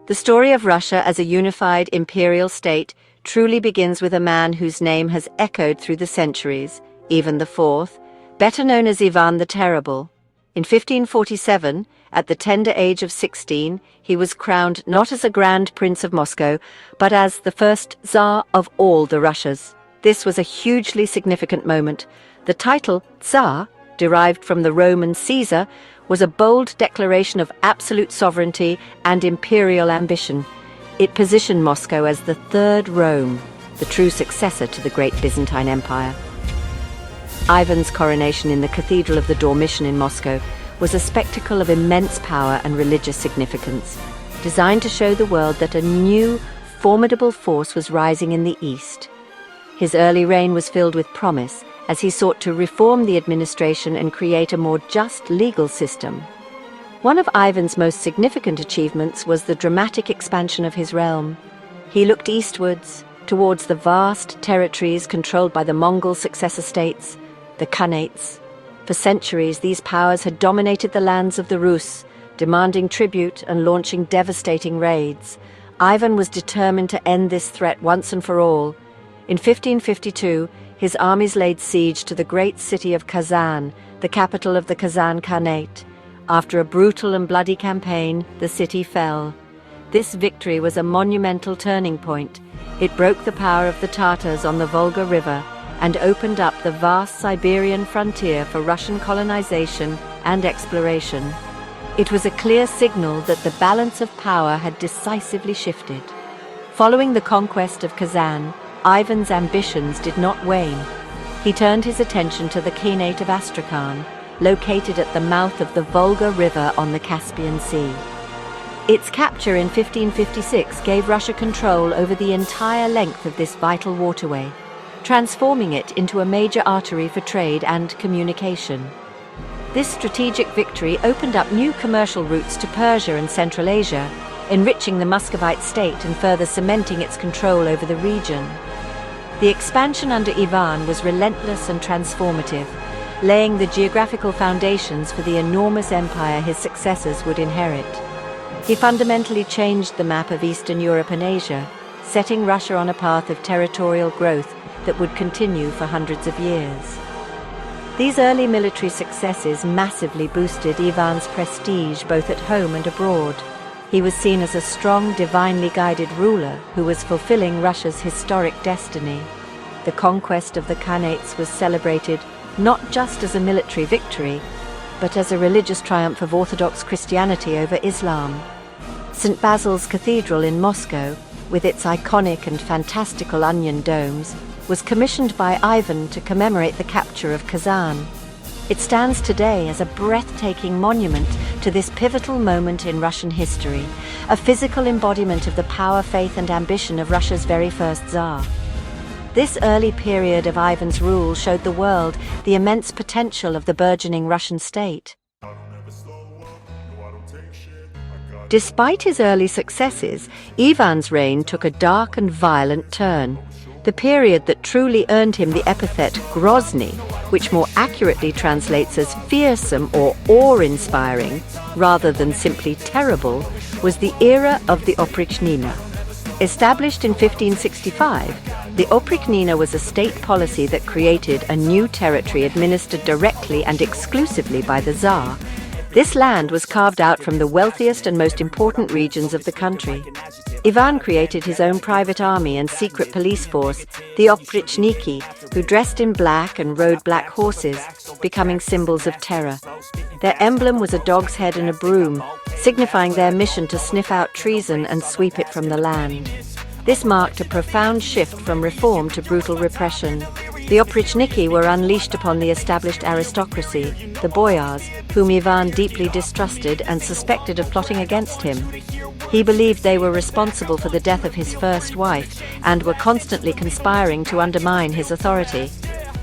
The story of Russia as a unified imperial state truly begins with a man whose name has echoed through the centuries, Ivan IV, better known as Ivan the Terrible. In 1547, at the tender age of 16, he was crowned not as a Grand Prince of Moscow, but as the first Tsar of all the Russias. This was a hugely significant moment. The title Tsar, derived from the Roman Caesar, was a bold declaration of absolute sovereignty and imperial ambition. It positioned Moscow as the Third Rome, the true successor to the great Byzantine Empire. Ivan's coronation in the Cathedral of the Dormition in Moscow was a spectacle of immense power and religious significance, designed to show the world that a new, formidable force was rising in the east. His early reign was filled with promise, as he sought to reform the administration and create a more just legal system. One of Ivan's most significant achievements was the dramatic expansion of his realm. He looked eastwards, towards the vast territories controlled by the Mongol successor states, the Khanates. For centuries, these powers had dominated the lands of the Rus, demanding tribute and launching devastating raids. Ivan was determined to end this threat once and for all. In 1552, his armies laid siege to the great city of Kazan, the capital of the Kazan Khanate. After a brutal and bloody campaign, the city fell. This victory was a monumental turning point. It broke the power of the Tatars on the Volga River and opened up the vast Siberian frontier for Russian colonization and exploration. It was a clear signal that the balance of power had decisively shifted. Following the conquest of Kazan, Ivan's ambitions did not wane. He turned his attention to the Khanate of Astrakhan, located at the mouth of the Volga River on the Caspian Sea. Its capture in 1556 gave Russia control over the entire length of this vital waterway, transforming it into a major artery for trade and communication. This strategic victory opened up new commercial routes to Persia and Central Asia, enriching the Muscovite state and further cementing its control over the region. The expansion under Ivan was relentless and transformative, laying the geographical foundations for the enormous empire his successors would inherit. He fundamentally changed the map of Eastern Europe and Asia, setting Russia on a path of territorial growth that would continue for hundreds of years. These early military successes massively boosted Ivan's prestige both at home and abroad. He was seen as a strong, divinely guided ruler who was fulfilling Russia's historic destiny. The conquest of the Khanates was celebrated not just as a military victory, but as a religious triumph of Orthodox Christianity over Islam. St. Basil's Cathedral in Moscow, with its iconic and fantastical onion domes, was commissioned by Ivan to commemorate the capture of Kazan. It stands today as a breathtaking monument to this pivotal moment in Russian history, a physical embodiment of the power, faith, and ambition of Russia's very first Tsar. This early period of Ivan's rule showed the world the immense potential of the burgeoning Russian state. Despite his early successes, Ivan's reign took a dark and violent turn. The period that truly earned him the epithet Grozny, which more accurately translates as fearsome or awe-inspiring, rather than simply terrible, was the era of the Oprichnina. Established in 1565, the Oprichnina was a state policy that created a new territory administered directly and exclusively by the Tsar. This land was carved out from the wealthiest and most important regions of the country. Ivan created his own private army and secret police force, the Oprichniki, who dressed in black and rode black horses, becoming symbols of terror. Their emblem was a dog's head and a broom, signifying their mission to sniff out treason and sweep it from the land. This marked a profound shift from reform to brutal repression. The Oprichniki were unleashed upon the established aristocracy, the boyars, whom Ivan deeply distrusted and suspected of plotting against him. He believed they were responsible for the death of his first wife and were constantly conspiring to undermine his authority.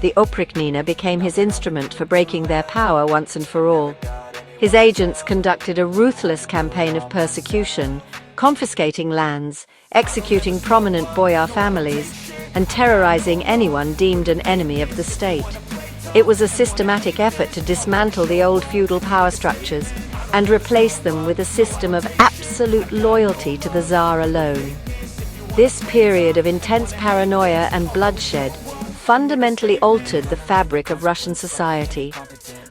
The Oprichnina became his instrument for breaking their power once and for all. His agents conducted a ruthless campaign of persecution, confiscating lands, executing prominent boyar families, and terrorizing anyone deemed an enemy of the state. It was a systematic effort to dismantle the old feudal power structures and replace them with a system of absolute absolute loyalty to the Tsar alone. This period of intense paranoia and bloodshed fundamentally altered the fabric of Russian society,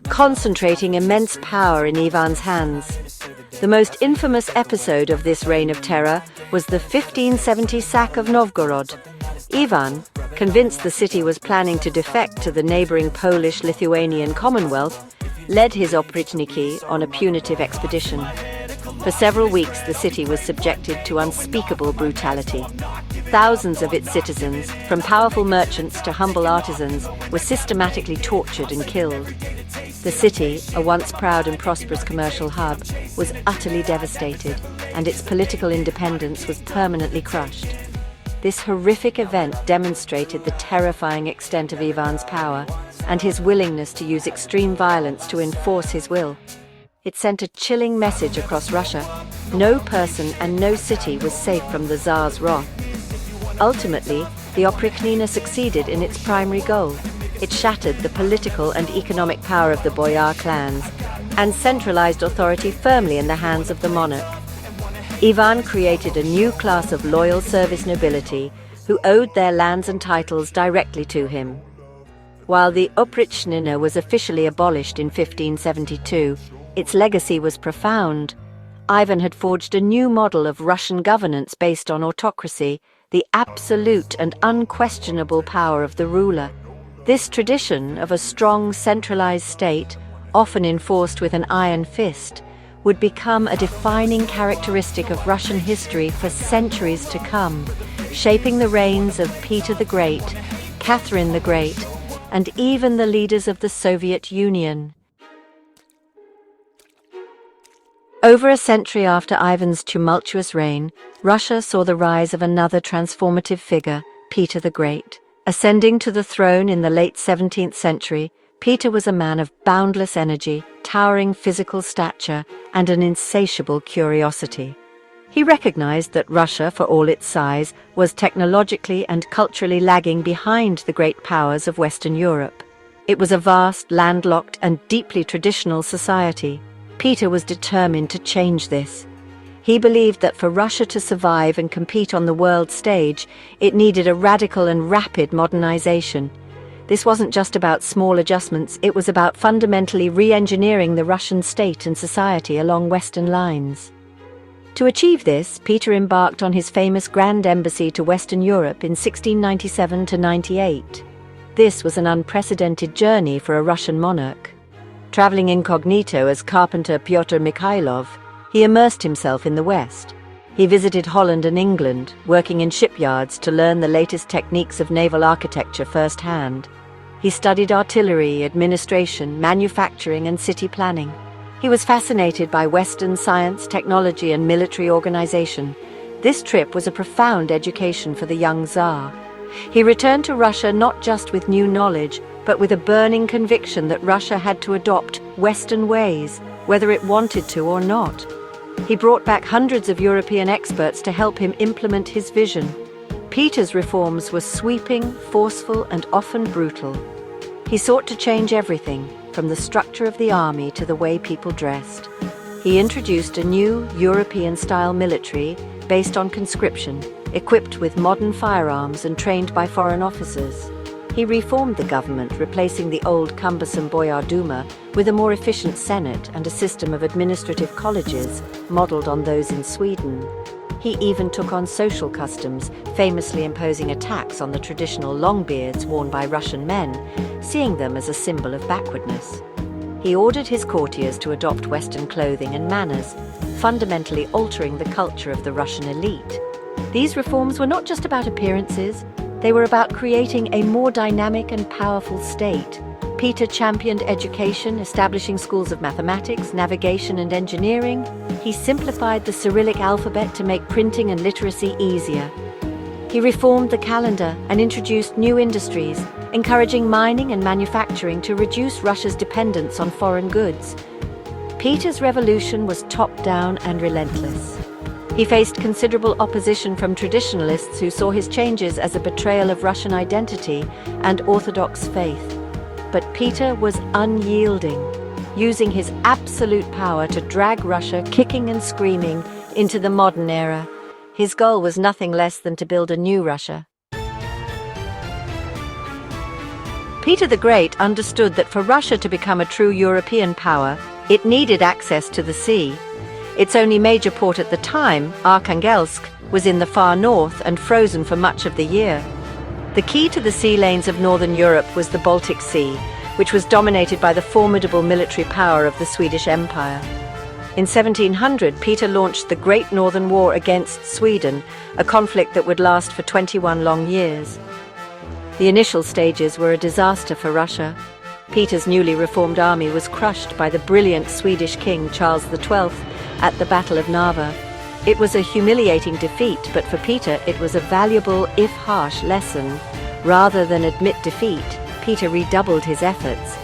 concentrating immense power in Ivan's hands. The most infamous episode of this reign of terror was the 1570 sack of Novgorod. Ivan, convinced the city was planning to defect to the neighboring Polish-Lithuanian Commonwealth, led his oprichniki on a punitive expedition. For several weeks, the city was subjected to unspeakable brutality. Thousands of its citizens, from powerful merchants to humble artisans, were systematically tortured and killed. The city, a once proud and prosperous commercial hub, was utterly devastated, and its political independence was permanently crushed. This horrific event demonstrated the terrifying extent of Ivan's power and his willingness to use extreme violence to enforce his will. It sent a chilling message across Russia. No person and no city was safe from the Tsar's wrath. Ultimately, the oprichnina succeeded in its primary goal. It shattered the political and economic power of the boyar clans and centralized authority firmly in the hands of the monarch. Ivan created a new class of loyal service nobility who owed their lands and titles directly to him. While the oprichnina was officially abolished in 1572, its legacy was profound. Ivan had forged a new model of Russian governance based on autocracy, the absolute and unquestionable power of the ruler. This tradition of a strong, centralized state, often enforced with an iron fist, would become a defining characteristic of Russian history for centuries to come, shaping the reigns of Peter the Great, Catherine the Great, and even the leaders of the Soviet Union. Over a century after Ivan's tumultuous reign, Russia saw the rise of another transformative figure, Peter the Great. Ascending to the throne in the late 17th century, Peter was a man of boundless energy, towering physical stature, and an insatiable curiosity. He recognized that Russia, for all its size, was technologically and culturally lagging behind the great powers of Western Europe. It was a vast, landlocked, and deeply traditional society. Peter was determined to change this. He believed that for Russia to survive and compete on the world stage, it needed a radical and rapid modernization. This wasn't just about small adjustments, it was about fundamentally re-engineering the Russian state and society along Western lines. To achieve this, Peter embarked on his famous Grand Embassy to Western Europe in 1697–98. This was an unprecedented journey for a Russian monarch. Traveling incognito as carpenter Pyotr Mikhailov, he immersed himself in the West. He visited Holland and England, working in shipyards to learn the latest techniques of naval architecture firsthand. He studied artillery, administration, manufacturing, and city planning. He was fascinated by Western science, technology, and military organization. This trip was a profound education for the young Tsar. He returned to Russia not just with new knowledge, but with a burning conviction that Russia had to adopt Western ways, whether it wanted to or not. He brought back hundreds of European experts to help him implement his vision. Peter's reforms were sweeping, forceful, and often brutal. He sought to change everything, from the structure of the army to the way people dressed. He introduced a new European-style military based on conscription, equipped with modern firearms and trained by foreign officers. He reformed the government, replacing the old cumbersome Boyar Duma with a more efficient Senate and a system of administrative colleges modeled on those in Sweden. He even took on social customs, famously imposing a tax on the traditional long beards worn by Russian men, seeing them as a symbol of backwardness. He ordered his courtiers to adopt Western clothing and manners, fundamentally altering the culture of the Russian elite. These reforms were not just about appearances, they were about creating a more dynamic and powerful state. Peter championed education, establishing schools of mathematics, navigation, and engineering. He simplified the Cyrillic alphabet to make printing and literacy easier. He reformed the calendar and introduced new industries, encouraging mining and manufacturing to reduce Russia's dependence on foreign goods. Peter's revolution was top-down and relentless. He faced considerable opposition from traditionalists who saw his changes as a betrayal of Russian identity and Orthodox faith. But Peter was unyielding, using his absolute power to drag Russia, kicking and screaming, into the modern era. His goal was nothing less than to build a new Russia. Peter the Great understood that for Russia to become a true European power, it needed access to the sea. Its only major port at the time, Arkhangelsk, was in the far north and frozen for much of the year. The key to the sea lanes of northern Europe was the Baltic Sea, which was dominated by the formidable military power of the Swedish Empire. In 1700, Peter launched the Great Northern War against Sweden, a conflict that would last for 21 long years. The initial stages were a disaster for Russia. Peter's newly reformed army was crushed by the brilliant Swedish king Charles XII at the Battle of Narva. It was a humiliating defeat, but for Peter it was a valuable, if harsh, lesson. Rather than admit defeat, Peter redoubled his efforts.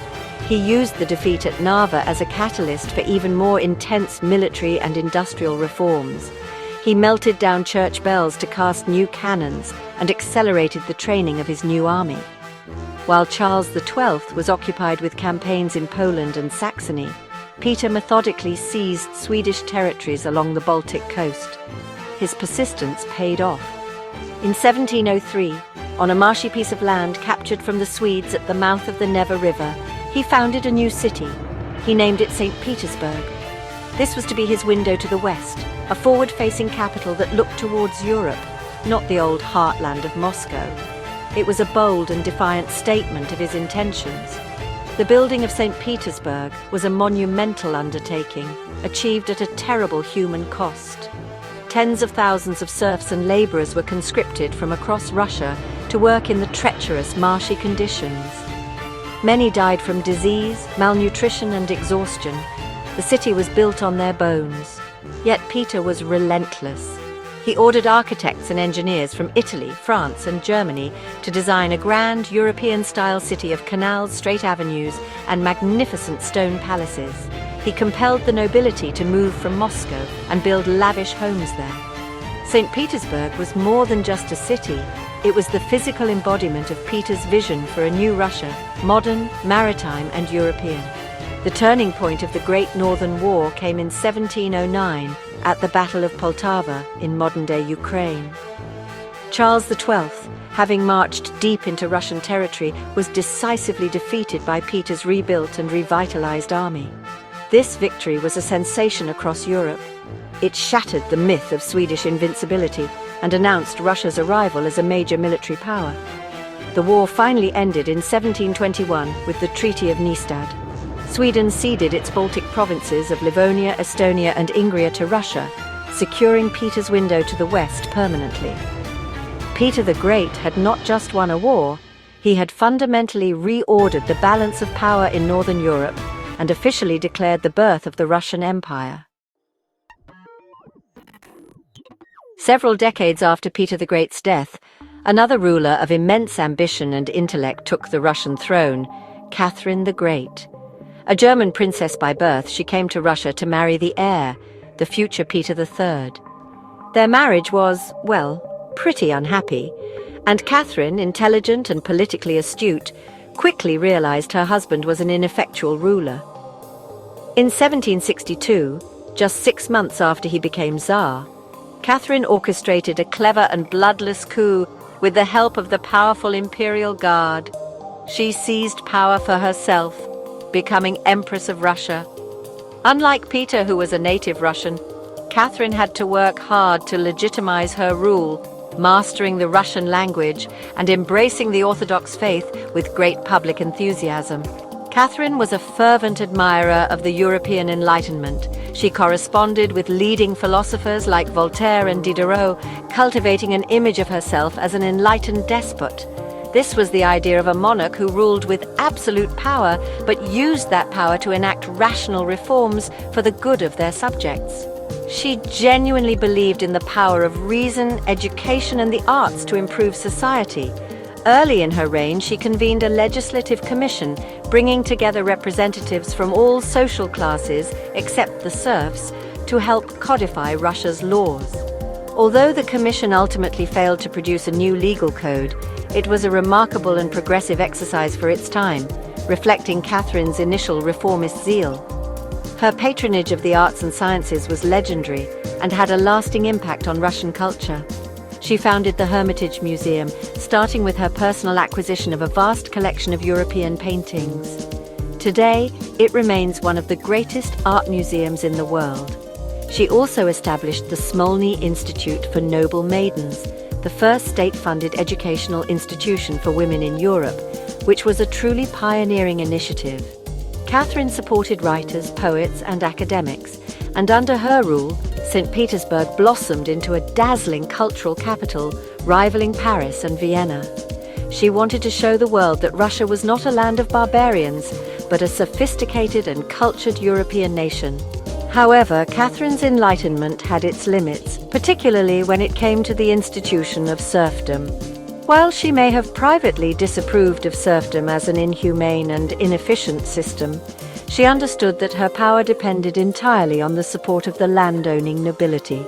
He used the defeat at Narva as a catalyst for even more intense military and industrial reforms. He melted down church bells to cast new cannons and accelerated the training of his new army. While Charles XII was occupied with campaigns in Poland and Saxony, Peter methodically seized Swedish territories along the Baltic coast. His persistence paid off. In 1703, on a marshy piece of land captured from the Swedes at the mouth of the Neva River, he founded a new city. He named it St. Petersburg. This was to be his window to the west, a forward-facing capital that looked towards Europe, not the old heartland of Moscow. It was a bold and defiant statement of his intentions. The building of St. Petersburg was a monumental undertaking, achieved at a terrible human cost. Tens of thousands of serfs and laborers were conscripted from across Russia to work in the treacherous, marshy conditions. Many died from disease, malnutrition, and exhaustion. The city was built on their bones. Yet Peter was relentless. He ordered architects and engineers from Italy, France, and Germany to design a grand European-style city of canals, straight avenues, and magnificent stone palaces. He compelled the nobility to move from Moscow and build lavish homes there. St. Petersburg was more than just a city. It was the physical embodiment of Peter's vision for a new Russia, modern, maritime, and European. The turning point of the Great Northern War came in 1709 at the Battle of Poltava in modern-day Ukraine. Charles XII, having marched deep into Russian territory, was decisively defeated by Peter's rebuilt and revitalized army. This victory was a sensation across Europe. It shattered the myth of Swedish invincibility and announced Russia's arrival as a major military power. The war finally ended in 1721 with the Treaty of Nystad. Sweden ceded its Baltic provinces of Livonia, Estonia, and Ingria to Russia, securing Peter's window to the west permanently. Peter the Great had not just won a war, he had fundamentally reordered the balance of power in Northern Europe and officially declared the birth of the Russian Empire. Several decades after Peter the Great's death, another ruler of immense ambition and intellect took the Russian throne, Catherine the Great. A German princess by birth, she came to Russia to marry the heir, the future Peter III. Their marriage was, well, pretty unhappy, and Catherine, intelligent and politically astute, quickly realized her husband was an ineffectual ruler. In 1762, just 6 months after he became Tsar, Catherine orchestrated a clever and bloodless coup with the help of the powerful Imperial Guard. She seized power for herself, becoming Empress of Russia. Unlike Peter, who was a native Russian, Catherine had to work hard to legitimize her rule, mastering the Russian language and embracing the Orthodox faith with great public enthusiasm. Catherine was a fervent admirer of the European Enlightenment. She corresponded with leading philosophers like Voltaire and Diderot, cultivating an image of herself as an enlightened despot. This was the idea of a monarch who ruled with absolute power, but used that power to enact rational reforms for the good of their subjects. She genuinely believed in the power of reason, education, and the arts to improve society. Early in her reign, she convened a legislative commission, bringing together representatives from all social classes, except the serfs, to help codify Russia's laws. Although the commission ultimately failed to produce a new legal code, it was a remarkable and progressive exercise for its time, reflecting Catherine's initial reformist zeal. Her patronage of the arts and sciences was legendary and had a lasting impact on Russian culture. She founded the Hermitage Museum, starting with her personal acquisition of a vast collection of European paintings. Today, it remains one of the greatest art museums in the world. She also established the Smolny Institute for Noble Maidens, the first state-funded educational institution for women in Europe, which was a truly pioneering initiative. Catherine supported writers, poets, and academics, and under her rule, St. Petersburg blossomed into a dazzling cultural capital, rivaling Paris and Vienna. She wanted to show the world that Russia was not a land of barbarians, but a sophisticated and cultured European nation. However, Catherine's enlightenment had its limits, particularly when it came to the institution of serfdom. While she may have privately disapproved of serfdom as an inhumane and inefficient system, she understood that her power depended entirely on the support of the landowning nobility.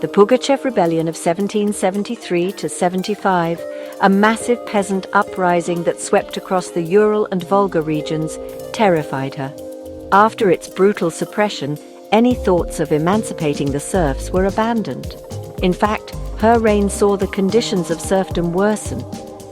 The Pugachev Rebellion of 1773–75, a massive peasant uprising that swept across the Ural and Volga regions, terrified her. After its brutal suppression, any thoughts of emancipating the serfs were abandoned. In fact, her reign saw the conditions of serfdom worsen,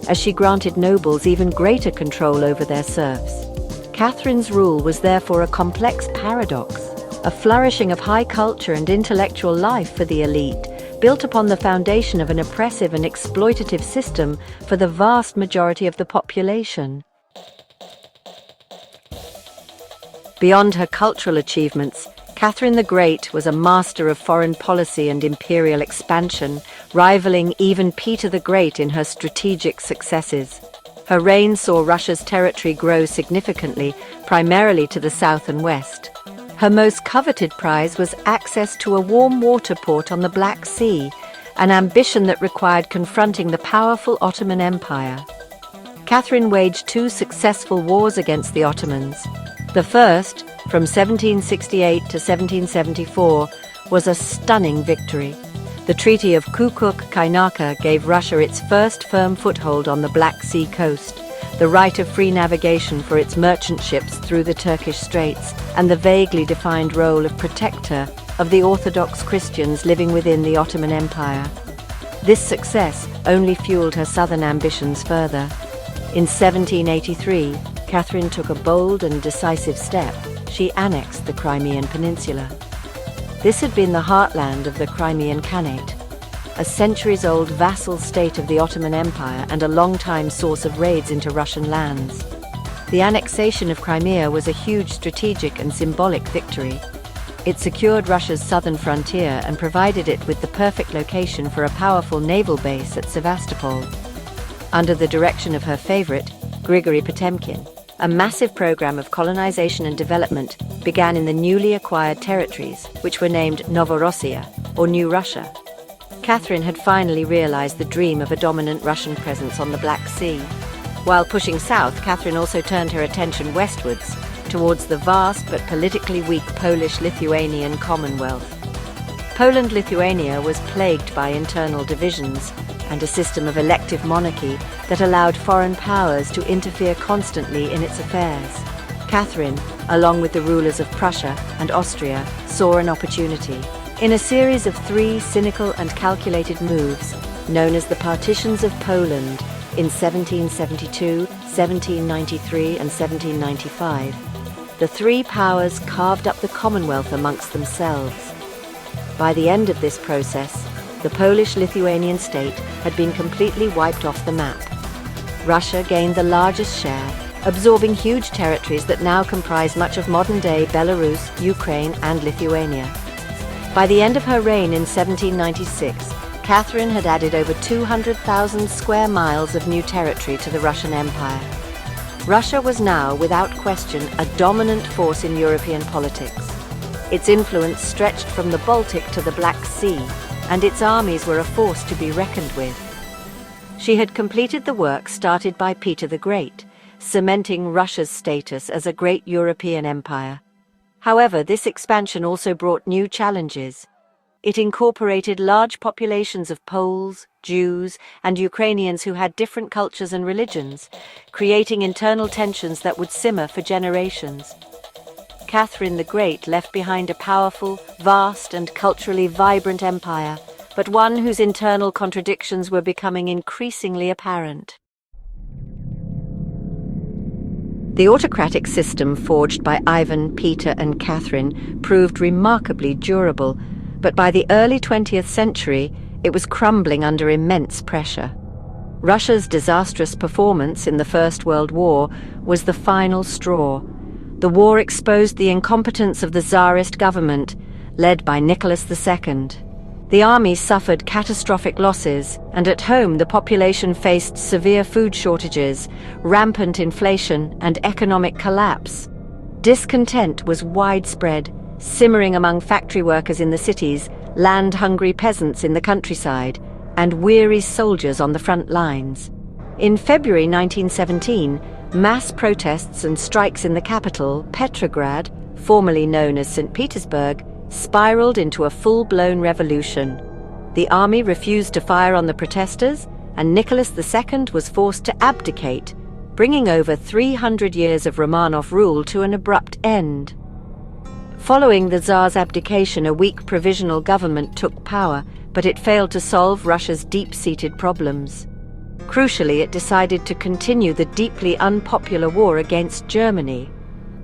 as she granted nobles even greater control over their serfs. Catherine's rule was therefore a complex paradox, a flourishing of high culture and intellectual life for the elite, built upon the foundation of an oppressive and exploitative system for the vast majority of the population. Beyond her cultural achievements, Catherine the Great was a master of foreign policy and imperial expansion, rivaling even Peter the Great in her strategic successes. Her reign saw Russia's territory grow significantly, primarily to the south and west. Her most coveted prize was access to a warm water port on the Black Sea, an ambition that required confronting the powerful Ottoman Empire. Catherine waged two successful wars against the Ottomans. The first, from 1768 to 1774, was a stunning victory. The Treaty of Kukuk-Kainaka gave Russia its first firm foothold on the Black Sea coast, the right of free navigation for its merchant ships through the Turkish Straits, and the vaguely defined role of protector of the Orthodox Christians living within the Ottoman Empire. This success only fueled her southern ambitions further. In 1783, Catherine took a bold and decisive step. She annexed the Crimean Peninsula. This had been the heartland of the Crimean Khanate, a centuries-old vassal state of the Ottoman Empire and a long-time source of raids into Russian lands. The annexation of Crimea was a huge strategic and symbolic victory. It secured Russia's southern frontier and provided it with the perfect location for a powerful naval base at Sevastopol. Under the direction of her favorite, Grigory Potemkin, a massive program of colonization and development began in the newly acquired territories, which were named Novorossiya, or New Russia. Catherine had finally realized the dream of a dominant Russian presence on the Black Sea. While pushing south, Catherine also turned her attention westwards, towards the vast but politically weak Polish-Lithuanian Commonwealth. Poland-Lithuania was plagued by internal divisions and a system of elective monarchy that allowed foreign powers to interfere constantly in its affairs. Catherine, along with the rulers of Prussia and Austria, saw an opportunity. In a series of 3 cynical and calculated moves, known as the Partitions of Poland, in 1772, 1793 and 1795, the 3 powers carved up the Commonwealth amongst themselves. By the end of this process, the Polish-Lithuanian state had been completely wiped off the map. Russia gained the largest share, absorbing huge territories that now comprise much of modern-day Belarus, Ukraine, and Lithuania. By the end of her reign in 1796, Catherine had added over 200,000 square miles of new territory to the Russian Empire. Russia was now, without question, a dominant force in European politics. Its influence stretched from the Baltic to the Black Sea, and its armies were a force to be reckoned with. She had completed the work started by Peter the Great, cementing Russia's status as a great European empire. However, this expansion also brought new challenges. It incorporated large populations of Poles, Jews, and Ukrainians who had different cultures and religions, creating internal tensions that would simmer for generations. Catherine the Great left behind a powerful, vast, and culturally vibrant empire, but one whose internal contradictions were becoming increasingly apparent. The autocratic system forged by Ivan, Peter, and Catherine proved remarkably durable, but by the early 20th century, it was crumbling under immense pressure. Russia's disastrous performance in the First World War was the final straw. The war exposed the incompetence of the Tsarist government, led by Nicholas II. The army suffered catastrophic losses, and at home the population faced severe food shortages, rampant inflation, and economic collapse. Discontent was widespread, simmering among factory workers in the cities, land-hungry peasants in the countryside, and weary soldiers on the front lines. In February 1917, mass protests and strikes in the capital, Petrograd, formerly known as St. Petersburg, spiraled into a full-blown revolution. The army refused to fire on the protesters, and Nicholas II was forced to abdicate, bringing over 300 years of Romanov rule to an abrupt end. Following the Tsar's abdication, a weak provisional government took power, but it failed to solve Russia's deep-seated problems. Crucially, it decided to continue the deeply unpopular war against Germany.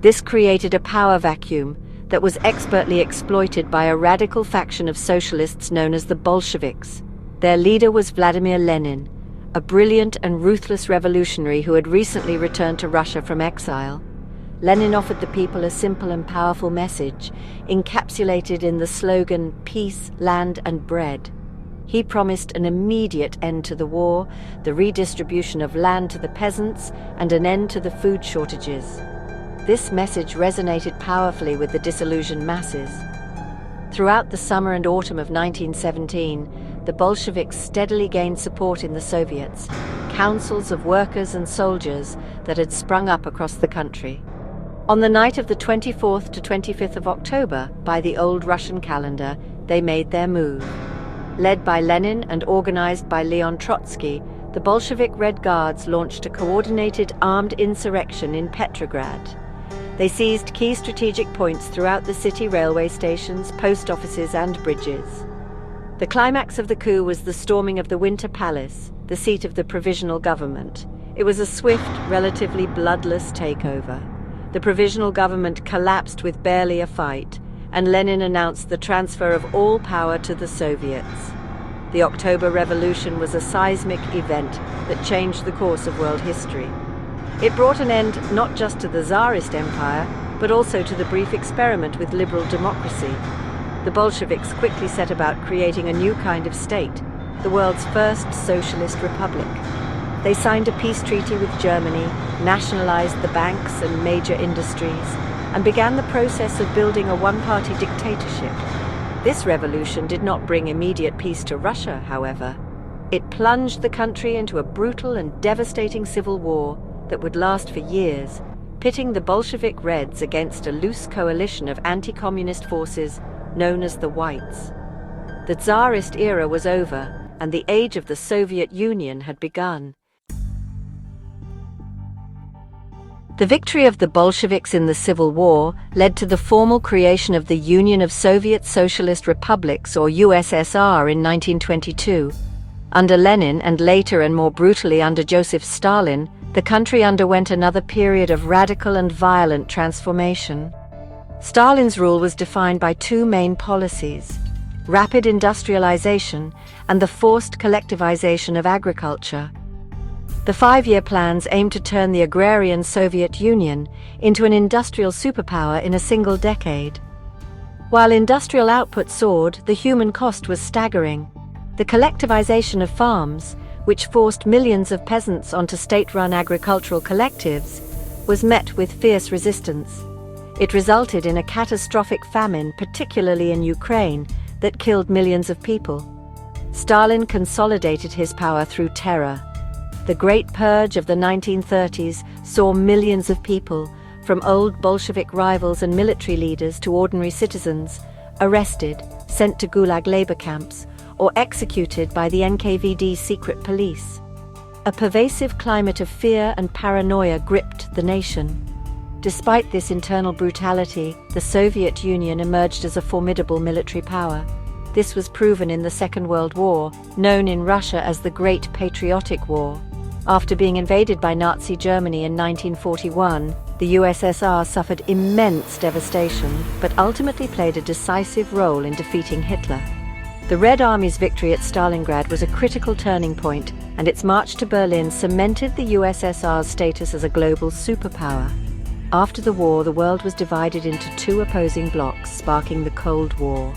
This created a power vacuum that was expertly exploited by a radical faction of socialists known as the Bolsheviks. Their leader was Vladimir Lenin, a brilliant and ruthless revolutionary who had recently returned to Russia from exile. Lenin offered the people a simple and powerful message, encapsulated in the slogan, "Peace, Land and Bread." He promised an immediate end to the war, the redistribution of land to the peasants, and an end to the food shortages. This message resonated powerfully with the disillusioned masses. Throughout the summer and autumn of 1917, the Bolsheviks steadily gained support in the Soviets, councils of workers and soldiers that had sprung up across the country. On the night of the 24th to 25th of October, by the old Russian calendar, they made their move. Led by Lenin and organized by Leon Trotsky, the Bolshevik Red Guards launched a coordinated armed insurrection in Petrograd. They seized key strategic points throughout the city, railway stations, post offices, and bridges. The climax of the coup was the storming of the Winter Palace, the seat of the provisional government. It was a swift, relatively bloodless takeover. The provisional government collapsed with barely a fight, and Lenin announced the transfer of all power to the Soviets. The October Revolution was a seismic event that changed the course of world history. It brought an end not just to the Tsarist Empire, but also to the brief experiment with liberal democracy. The Bolsheviks quickly set about creating a new kind of state, the world's first socialist republic. They signed a peace treaty with Germany, nationalized the banks and major industries, and began the process of building a one-party dictatorship. This revolution did not bring immediate peace to Russia, however. It plunged the country into a brutal and devastating civil war that would last for years, pitting the Bolshevik Reds against a loose coalition of anti-communist forces known as the Whites. The Tsarist era was over, and the age of the Soviet Union had begun. The victory of the Bolsheviks in the Civil War led to the formal creation of the Union of Soviet Socialist Republics, or USSR, in 1922. Under Lenin, and later and more brutally under Joseph Stalin, the country underwent another period of radical and violent transformation. Stalin's rule was defined by two main policies: rapid industrialization and the forced collectivization of agriculture. The five-year plans aimed to turn the agrarian Soviet Union into an industrial superpower in a single decade. While industrial output soared, the human cost was staggering. The collectivization of farms, which forced millions of peasants onto state-run agricultural collectives, was met with fierce resistance. It resulted in a catastrophic famine, particularly in Ukraine, that killed millions of people. Stalin consolidated his power through terror. The Great Purge of the 1930s saw millions of people, from old Bolshevik rivals and military leaders to ordinary citizens, arrested, sent to Gulag labor camps, or executed by the NKVD secret police. A pervasive climate of fear and paranoia gripped the nation. Despite this internal brutality, the Soviet Union emerged as a formidable military power. This was proven in the Second World War, known in Russia as the Great Patriotic War. After being invaded by Nazi Germany in 1941, the USSR suffered immense devastation, but ultimately played a decisive role in defeating Hitler. The Red Army's victory at Stalingrad was a critical turning point, and its march to Berlin cemented the USSR's status as a global superpower. After the war, the world was divided into two opposing blocs, sparking the Cold War.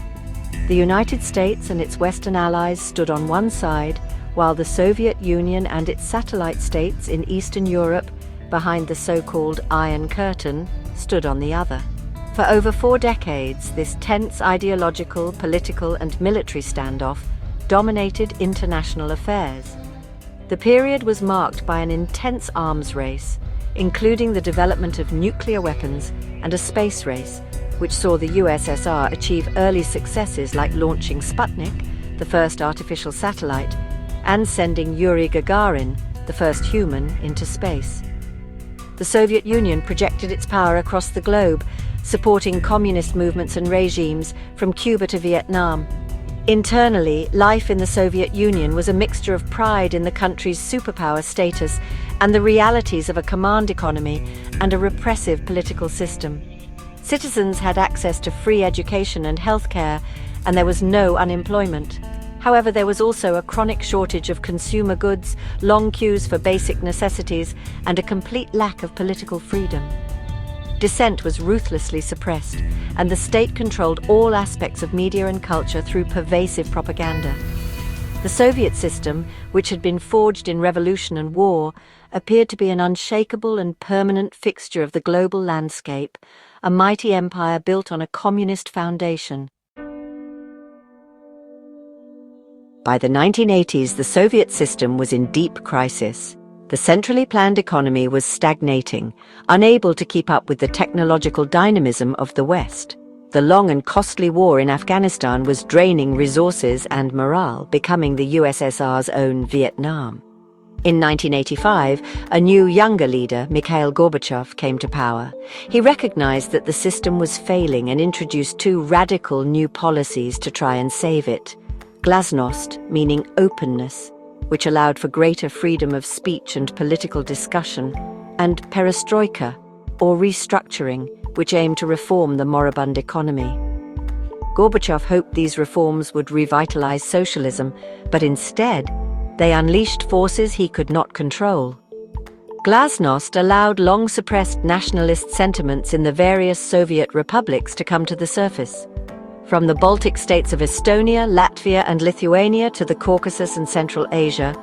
The United States and its Western allies stood on one side, while the Soviet Union and its satellite states in Eastern Europe, behind the so-called Iron Curtain, stood on the other. For over 4 decades, this tense ideological, political, and military standoff dominated international affairs. The period was marked by an intense arms race, including the development of nuclear weapons and a space race, which saw the USSR achieve early successes like launching Sputnik, the first artificial satellite, and sending Yuri Gagarin, the first human, into space. The Soviet Union projected its power across the globe, supporting communist movements and regimes from Cuba to Vietnam. Internally, life in the Soviet Union was a mixture of pride in the country's superpower status and the realities of a command economy and a repressive political system. Citizens had access to free education and healthcare, and there was no unemployment. However, there was also a chronic shortage of consumer goods, long queues for basic necessities, and a complete lack of political freedom. Dissent was ruthlessly suppressed, and the state controlled all aspects of media and culture through pervasive propaganda. The Soviet system, which had been forged in revolution and war, appeared to be an unshakable and permanent fixture of the global landscape, a mighty empire built on a communist foundation. By the 1980s, the Soviet system was in deep crisis. The centrally planned economy was stagnating, unable to keep up with the technological dynamism of the West. The long and costly war in Afghanistan was draining resources and morale, becoming the USSR's own Vietnam. In 1985, a new, younger leader, Mikhail Gorbachev, came to power. He recognized that the system was failing and introduced 2 radical new policies to try and save it. Glasnost, meaning openness, which allowed for greater freedom of speech and political discussion, and perestroika, or restructuring, which aimed to reform the moribund economy. Gorbachev hoped these reforms would revitalize socialism, but instead, they unleashed forces he could not control. Glasnost allowed long-suppressed nationalist sentiments in the various Soviet republics to come to the surface. From the Baltic states of Estonia, Latvia, and Lithuania to the Caucasus and Central Asia,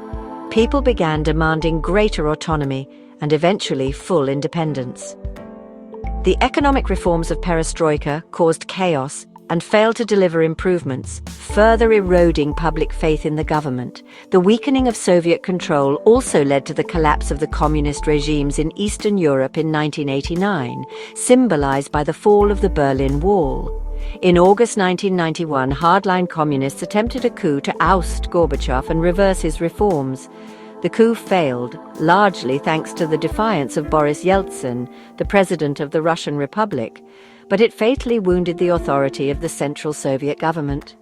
people began demanding greater autonomy and eventually full independence. The economic reforms of perestroika caused chaos and failed to deliver improvements, further eroding public faith in the government. The weakening of Soviet control also led to the collapse of the communist regimes in Eastern Europe in 1989, symbolized by the fall of the Berlin Wall. In August 1991, hardline communists attempted a coup to oust Gorbachev and reverse his reforms. The coup failed, largely thanks to the defiance of Boris Yeltsin, the president of the Russian Republic, but it fatally wounded the authority of the Central Soviet government.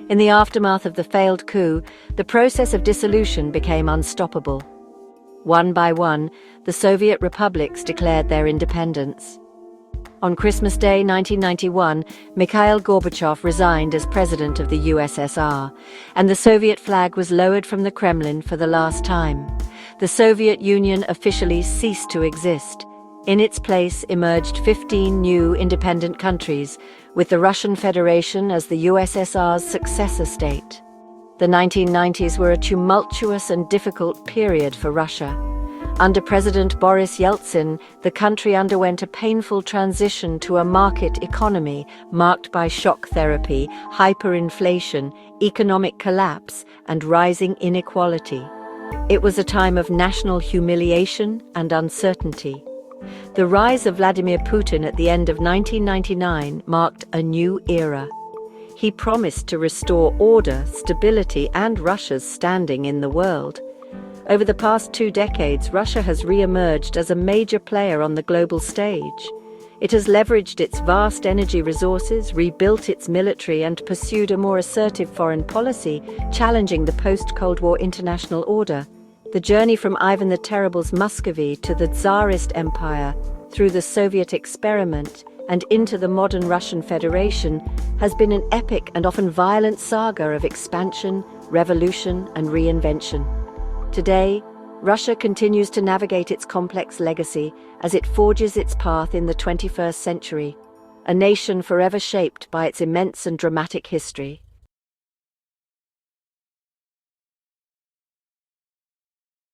In the aftermath of the failed coup, the process of dissolution became unstoppable. One by one, the Soviet republics declared their independence. On Christmas Day 1991, Mikhail Gorbachev resigned as president of the USSR, and the Soviet flag was lowered from the Kremlin for the last time. The Soviet Union officially ceased to exist. In its place emerged 15 new independent countries, with the Russian Federation as the USSR's successor state. The 1990s were a tumultuous and difficult period for Russia. Under President Boris Yeltsin, the country underwent a painful transition to a market economy marked by shock therapy, hyperinflation, economic collapse, and rising inequality. It was a time of national humiliation and uncertainty. The rise of Vladimir Putin at the end of 1999 marked a new era. He promised to restore order, stability, and Russia's standing in the world. Over the past 2 decades, Russia has re-emerged as a major player on the global stage. It has leveraged its vast energy resources, rebuilt its military, and pursued a more assertive foreign policy, challenging the post-Cold War international order. The journey from Ivan the Terrible's Muscovy to the Tsarist Empire, through the Soviet experiment, and into the modern Russian Federation, has been an epic and often violent saga of expansion, revolution, and reinvention. Today, Russia continues to navigate its complex legacy as it forges its path in the 21st century, a nation forever shaped by its immense and dramatic history.